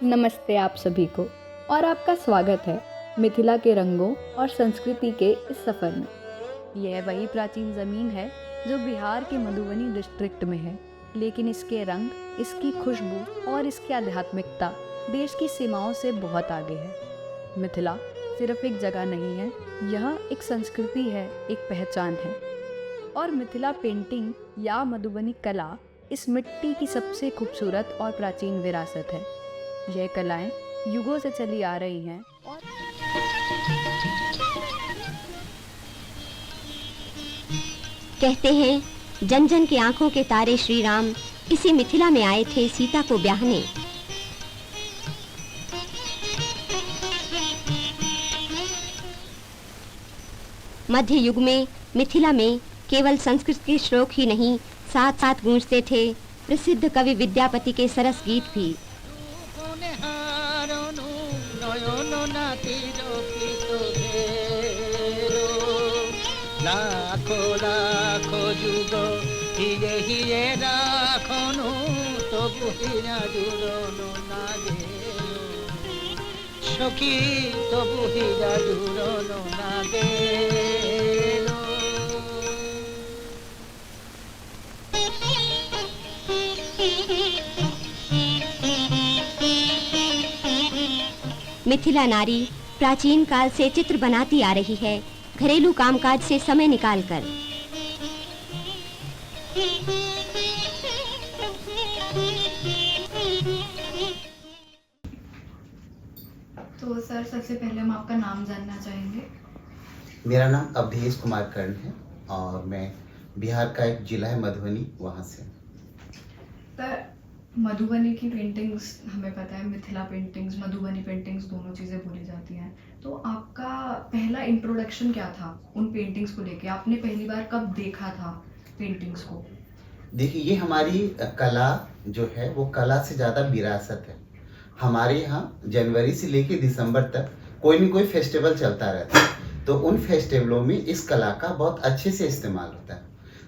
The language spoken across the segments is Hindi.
नमस्ते आप सभी को और आपका स्वागत है मिथिला के रंगों और संस्कृति के इस सफ़र में। यह वही प्राचीन ज़मीन है जो बिहार के मधुबनी डिस्ट्रिक्ट में है, लेकिन इसके रंग, इसकी खुशबू और इसकी आध्यात्मिकता देश की सीमाओं से बहुत आगे है। मिथिला सिर्फ एक जगह नहीं है, यह एक संस्कृति है, एक पहचान है। और मिथिला पेंटिंग या मधुबनी कला इस मिट्टी की सबसे खूबसूरत और प्राचीन विरासत है। यह कलाएं युगों से चली आ रही हैं और कहते हैं जन जन की आंखों के तारे श्री राम इसी मिथिला में आए थे सीता को ब्याहने। मध्य युग में मिथिला में केवल संस्कृत के श्लोक ही नहीं, साथ साथ गूंजते थे प्रसिद्ध कवि विद्यापति के सरस गीत भी। लाखो लाखो जुगो हिरे हिरे राखनु तो बुहिया जुड़ो नागे सखी तो बुहिया जुड़ो नागे। मिथिला नारी प्राचीन काल से चित्र बनाती आ रही है, घरेलू कामकाज से समय निकालकर। तो सर, सबसे पहले हम आपका नाम जानना चाहेंगे। मेरा नाम अवधेश कुमार कर्ण है और मैं बिहार का एक जिला है मधुबनी, वहाँ से। सर, मधुबनी की पेंटिंग्स हमें पता है, मिथिला पेंटिंग्स, मधुबनी पेंटिंग्स दोनों चीज़ें बोली जाती हैं। तो आपका पहला इंट्रोडक्शन क्या था उन पेंटिंग्स को लेके? आपने पहली बार कब देखा था पेंटिंग्स को? देखिए, ये हमारी कला जो है वो कला से ज़्यादा विरासत है। हमारे यहाँ जनवरी से लेके दिसंबर तक कोई न कोई फेस्टिवल चलता रहता है, तो उन फेस्टिवलों में इस कला का बहुत अच्छे से इस्तेमाल होता है।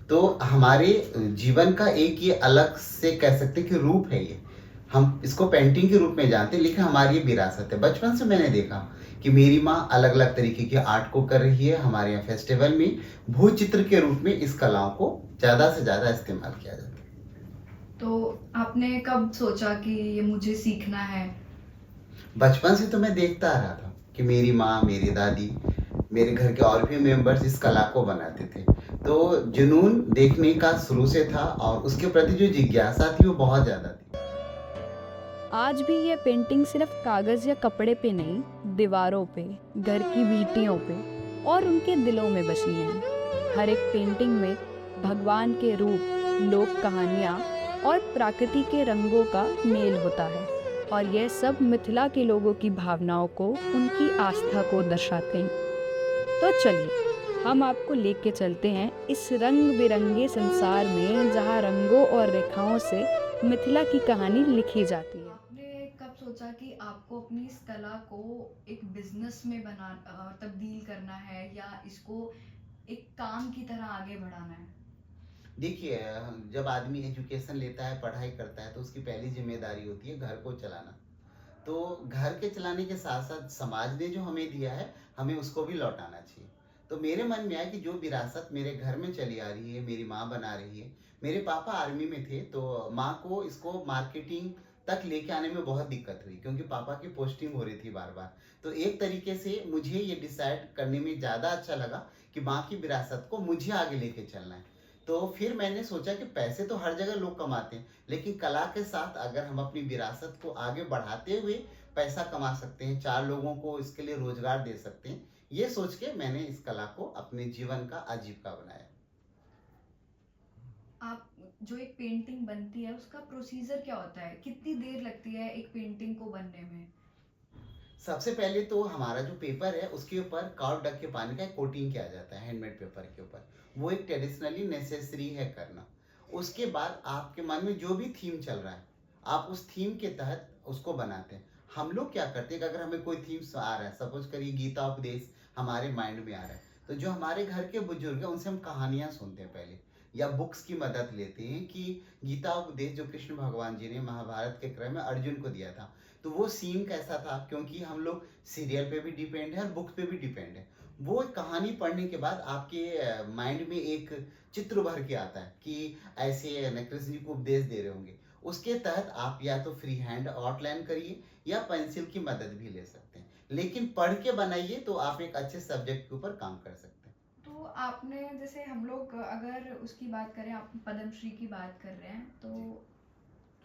तो हमारे जीवन का एक ये अलग से कह सकते कि रूप है ये। हम इसको पेंटिंग के रूप में जानते हैं, लेकिन हमारी ये विरासत है। बचपन से मैंने देखा कि मेरी माँ अलग अलग तरीके के आर्ट को कर रही है। हमारे यहाँ फेस्टिवल में भू चित्र के रूप में इस कलाओं को ज़्यादा से ज़्यादा इस्तेमाल किया जाता है। तो आपने कब सोचा कि ये मुझे सीखना है? बचपन से तो मैं देखता आ रहा था कि मेरी माँ, मेरी दादी, मेरे घर के और भी मेंबर्स इस कला को बनाते थे। तो जुनून देखने का शुरू से था और उसके प्रति जो जिज्ञासा थी वो बहुत ज़्यादा थी। आज भी ये पेंटिंग सिर्फ कागज़ या कपड़े पे नहीं, दीवारों पे, घर की वीटियों पे और उनके दिलों में बसी हैं। हर एक पेंटिंग में भगवान के रूप, लोक कहानियाँ और प्रकृति के रंगों का मेल होता है, और यह सब मिथिला के लोगों की भावनाओं को, उनकी आस्था को दर्शाते हैं। तो चलिए, हम आपको लेके चलते हैं इस रंग बिरंगे संसार में, जहाँ रंगों और रेखाओं से मिथिला की कहानी लिखी जाती है। आपने कब सोचा कि आपको अपनी इस कला को एक बिजनेस में तब्दील करना है या इसको एक काम की तरह आगे बढ़ाना है? देखिए, जब आदमी एजुकेशन लेता है, पढ़ाई करता है, तो उसकी पहली जिम्मेदारी होती है घर को चलाना। तो घर के चलाने के साथ साथ समाज ने जो हमें दिया है, हमें उसको भी लौटाना चाहिए। तो मेरे मन में आया कि जो विरासत मेरे घर में चली आ रही है, मेरी माँ बना रही है। मेरे पापा आर्मी में थे, तो माँ को इसको मार्केटिंग तक लेके आने में बहुत दिक्कत हुई, क्योंकि पापा की पोस्टिंग हो रही थी बार बार। तो एक तरीके से मुझे ये डिसाइड करने में ज़्यादा अच्छा लगा कि माँ की विरासत को मुझे आगे लेके चलना है। तो फिर मैंने सोचा कि पैसे तो हर जगह लोग कमाते हैं, लेकिन कला के साथ अगर हम अपनी विरासत को आगे बढ़ाते हुए पैसा कमा सकते हैं, 4 लोगों को इसके लिए रोजगार दे सकते हैं, ये सोच के मैंने इस कला को अपने जीवन का आजीविका बनाया। आप जो एक पेंटिंग बनती है उसका प्रोसीजर क्या होता है? कितनी देर लगती है एक पेंटिंग को बनने में? सबसे पहले तो हमारा जो पेपर है उसके ऊपर काव डक के पानी का कोटिंग किया जाता है, हैंडमेड पेपर के ऊपर। वो एक ट्रेडिशनली नेसेसरी है करना। उसके बाद आपके मन में जो भी थीम चल रहा है, आप उस थीम के तहत उसको बनाते हैं। हम लोग क्या करते हैं कि अगर हमें कोई थीम आ रहा है, सपोज करिए गीता उपदेश हमारे माइंड में आ रहा है, तो जो हमारे घर के बुजुर्ग हैं उनसे हम कहानियाँ सुनते हैं पहले। या बुक्स की मदद लेते हैं कि गीता उपदेश जो कृष्ण भगवान जी ने महाभारत के क्रम में अर्जुन को दिया था, तो वो सीन कैसा था, क्योंकि हम लोग सीरियल पे भी डिपेंड है और बुक्स पे भी डिपेंड है। वो कहानी पढ़ने के बाद आपके माइंड में एक चित्र भर के आता है कि ऐसे न कृष्ण जी को उपदेश दे रहे होंगे। उसके तहत आप या तो फ्री हैंड आउटलाइन करिए या पेंसिल की मदद भी ले सकते हैं, लेकिन पढ़ के बनाइए तो आप एक अच्छे सब्जेक्ट के ऊपर काम कर सकते हैं। तो आपने जैसे हम लोग अगर उसकी बात करें, आप पद्मश्री की बात कर रहे हैं, तो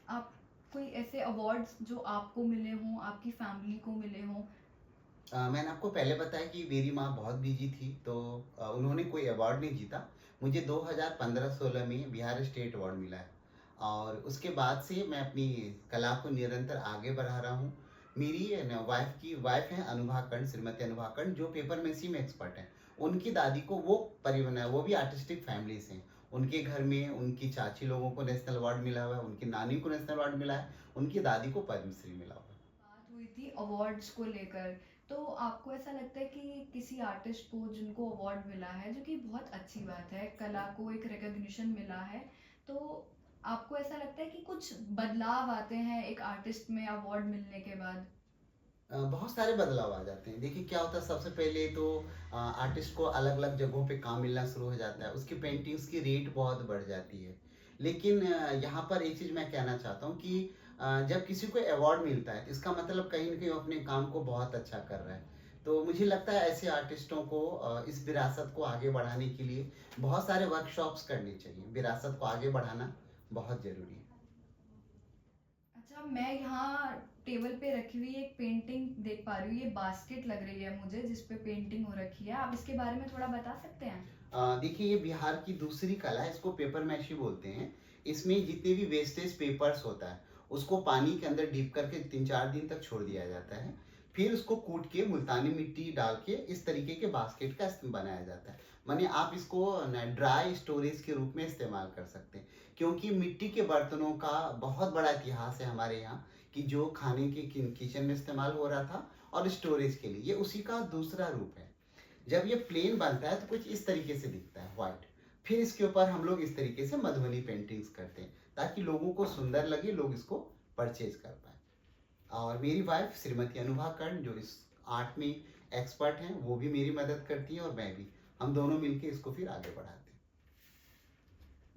आप कोई ऐसे अवार्ड्स जो आपको मिले हों, आपकी फैमिली को मिले हों? मैंने आपको पहले बताया कि मेरी माँ बहुत बिजी थी, तो उन्होंने कोई अवार्ड नहीं जीता। मुझे 2015-16 में बिहार स्टेट अवार्ड मिला है और उसके बाद से मैं अपनी कला को निरंतर आगे बढ़ा रहा हूँ। मेरी वाइफ है अनुभा कर्ण, श्रीमती अनुभा कर्ण, जो पेपर मेसी में एक्सपर्ट हैं। उनकी दादी को वो भी आर्टिस्टिक फैमिली से हैं। उनके घर में उनकी चाची लोगों को नेशनल अवार्ड मिला हुआ है, उनकी नानी को नेशनल अवार्ड मिला है, उनकी दादी को पद्मश्री मिला हुआ है। बात हुई थी अवार्ड्स को लेकर, तो आपको ऐसा लगता है कि किसी आर्टिस्ट को जिनको अवार्ड मिला है, जो कि बहुत अच्छी बात है, कला को एक रिकॉग्निशन मिला है, तो आपको ऐसा लगता है कि कुछ बदलाव आते हैं एक आर्टिस्ट में अवार्ड मिलने के बाद? बहुत सारे बदलाव आ जाते हैं। देखिए क्या होता है, सबसे पहले तो आर्टिस्ट को अलग अलग जगहों पे काम मिलना शुरू हो जाता है, उसकी पेंटिंग्स की रेट बहुत बढ़ जाती है। लेकिन यहाँ पर एक चीज़ मैं कहना चाहता हूँ कि जब किसी को अवार्ड मिलता है तो इसका मतलब कहीं ना कहीं वो अपने काम को बहुत अच्छा कर रहा है। तो मुझे लगता है ऐसे आर्टिस्टों को इस विरासत को आगे बढ़ाने के लिए बहुत सारे वर्कशॉप्स करने चाहिए। विरासत को आगे बढ़ाना बहुत ज़रूरी है। अच्छा, मैं यहाँ टेबल पे रखी हुई एक पेंटिंग देख पा रही हूँ, ये बास्केट लग रही है मुझे जिस पे पेंटिंग हो रखी है, आप इसके बारे में थोड़ा बता सकते हैं? देखिए ये बिहार की दूसरी कला है, इसको पेपर मैशी बोलते हैं। इसमें जितने भी वेस्टेज पेपर्स होता है उसको पानी के अंदर डीप करके 3-4 दिन तक छोड़ दिया जाता है, फिर उसको कूट के मुल्तानी मिट्टी डाल के इस तरीके के बास्केट का बनाया जाता है। माने आप इसको ड्राई स्टोरेज के रूप में इस्तेमाल कर सकते हैं, क्योंकि मिट्टी के बर्तनों का बहुत बड़ा इतिहास है हमारे यहाँ कि जो खाने के किचन में इस्तेमाल हो रहा था और स्टोरेज के लिए, ये उसी का दूसरा रूप है। जब ये प्लेन बनता है तो कुछ इस तरीके से दिखता है, व्हाइट। फिर इसके ऊपर हम लोग इस तरीके से मधुबनी पेंटिंग्स करते हैं ताकि लोगों को सुंदर लगे, लोग इसको परचेज कर पाए। और मेरी वाइफ श्रीमती अनुभा कर्ण जो इस आर्ट में एक्सपर्ट हैं, वो भी मेरी मदद करती हैं और मैं भी, हम दोनों मिलके इसको फिर आगे बढ़ाते हैं।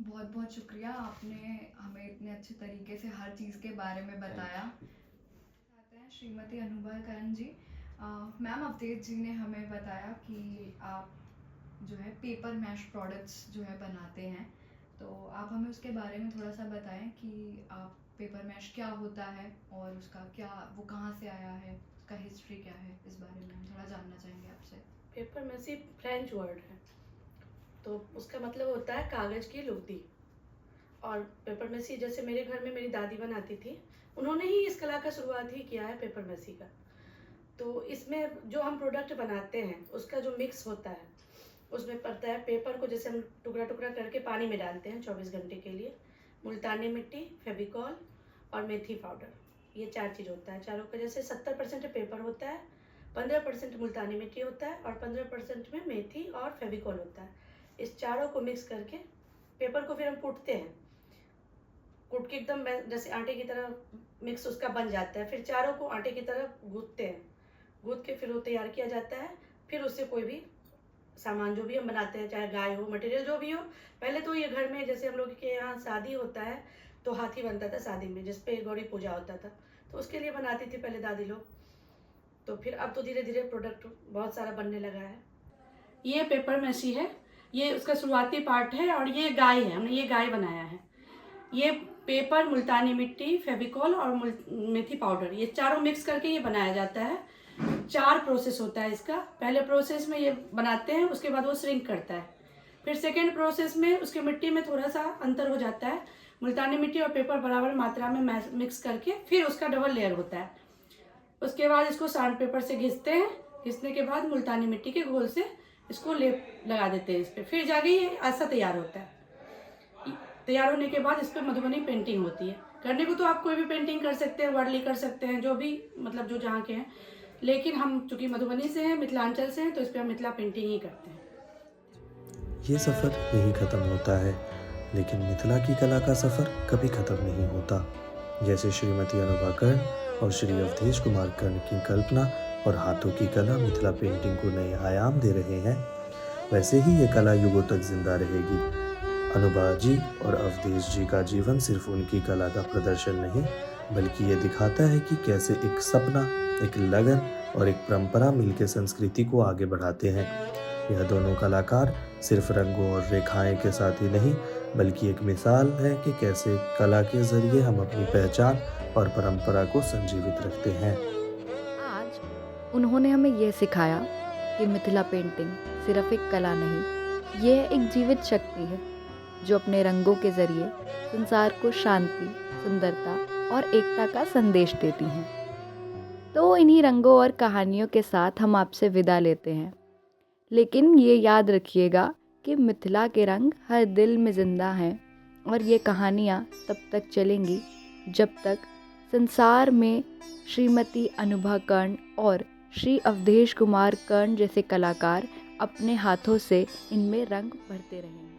बहुत बहुत शुक्रिया, आपने हमें इतने अच्छे तरीके से हर चीज़ के बारे में बताया। आते हैं श्रीमती अनुभा कर्ण जी। मैम, अवधेश जी ने हमें बताया कि आप जो है पेपर मैश प्रोडक्ट्स जो है बनाते हैं, तो आप हमें उसके बारे में थोड़ा सा बताएं कि आप पेपर मैश क्या होता है और उसका क्या, वो कहाँ से आया है, उसका हिस्ट्री क्या है, इस बारे में हम थोड़ा जानना चाहेंगे आपसे। पेपर मैसी फ्रेंच वर्ड है, तो उसका मतलब होता है कागज़ की लुगदी। और पेपर मैसी जैसे मेरे घर में मेरी दादी बनाती थी, उन्होंने ही इस कला का शुरुआत ही किया है पेपर मैसी का। तो इसमें जो हम प्रोडक्ट बनाते हैं उसका जो मिक्स होता है उसमें पड़ता है पेपर को, जैसे हम टुकड़ा टुकड़ा करके पानी में डालते हैं 24 घंटे के लिए, मुल्तानी मिट्टी, फेविकॉल और मेथी पाउडर, ये 4 चीज़ होता है। चारों का जैसे 70% पेपर होता है, 15% मुल्तानी मिट्टी होता है और 15% में मेथी और फेविकॉल होता है। इस चारों को मिक्स करके पेपर को फिर हम कूटते हैं, कूट के एकदम जैसे आटे की तरह मिक्स उसका बन जाता है। फिर चारों को आटे की तरह गूँथते हैं, गूँथ के फिर वो तैयार किया जाता है। फिर उससे कोई भी सामान जो भी हम बनाते हैं, चाहे गाय हो, मटेरियल जो भी हो, पहले तो ये घर में जैसे हम लोग के यहाँ शादी होता है तो हाथी बनता था शादी में, जिस पे गौरी पूजा होता था, तो उसके लिए बनाती थी पहले दादी लोग। तो फिर अब तो धीरे धीरे प्रोडक्ट बहुत सारा बनने लगा है। ये पेपर मैसी है, ये उसका शुरुआती पार्ट है और ये गाय है, हमने ये गाय बनाया है। ये पेपर, मुल्तानी मिट्टी, फेविकॉल और मेथी पाउडर, ये चारों मिक्स करके ये बनाया जाता है। 4 प्रोसेस होता है इसका। पहले प्रोसेस में ये बनाते हैं, उसके बाद वो श्रिंक करता है। फिर सेकेंड प्रोसेस में उसके मिट्टी में थोड़ा सा अंतर हो जाता है, मुल्तानी मिट्टी और पेपर बराबर मात्रा में मिक्स करके फिर उसका डबल लेयर होता है। उसके बाद इसको सैंड पेपर से घिसते हैं, घिसने के बाद मुल्तानी मिट्टी के घोल से इसको लेप लगा देते हैं इस पर, फिर जाके ये ऐसा तैयार होता है। तैयार होने के बाद इस पर मधुबनी पेंटिंग होती है। करने को तो आप कोई भी पेंटिंग कर सकते हैं, वर्ली कर सकते हैं, जो भी मतलब जो जहाँ के हैं, लेकिन हम चूँकि मधुबनी से हैं, मिथिलांचल से हैं, तो इस पर हम मिथिला पेंटिंग ही करते हैं। ये सफ़र यहीं ख़त्म होता है। लेकिन मिथिला की कला का सफ़र कभी ख़त्म नहीं होता। जैसे श्रीमती अनुभा कर्ण और श्री अवधेश कुमार कर्ण की कल्पना और हाथों की कला मिथिला पेंटिंग को नए आयाम दे रहे हैं, वैसे ही ये कला युगों तक जिंदा रहेगी। अनुभा जी और अवधेश जी का जीवन सिर्फ उनकी कला का प्रदर्शन नहीं, बल्कि ये दिखाता है कि कैसे एक सपना, एक लगन और एक परंपरा मिलकर संस्कृति को आगे बढ़ाते हैं। यह दोनों कलाकार सिर्फ रंगों और रेखाएं के साथ ही नहीं, बल्कि एक मिसाल है कि कैसे कला के जरिए हम अपनी पहचान और परंपरा को संजीवित रखते हैं। आज उन्होंने हमें यह सिखाया कि मिथिला पेंटिंग सिर्फ एक कला नहीं, यह एक जीवित शक्ति है जो अपने रंगों के जरिए संसार को शांति, सुंदरता और एकता का संदेश देती हैं। तो इन्हीं रंगों और कहानियों के साथ हम आपसे विदा लेते हैं, लेकिन ये याद रखिएगा कि मिथिला के रंग हर दिल में ज़िंदा हैं और ये कहानियाँ तब तक चलेंगी जब तक संसार में श्रीमती अनुभा कर्ण और श्री अवधेश कुमार कर्ण जैसे कलाकार अपने हाथों से इनमें रंग भरते रहेंगे।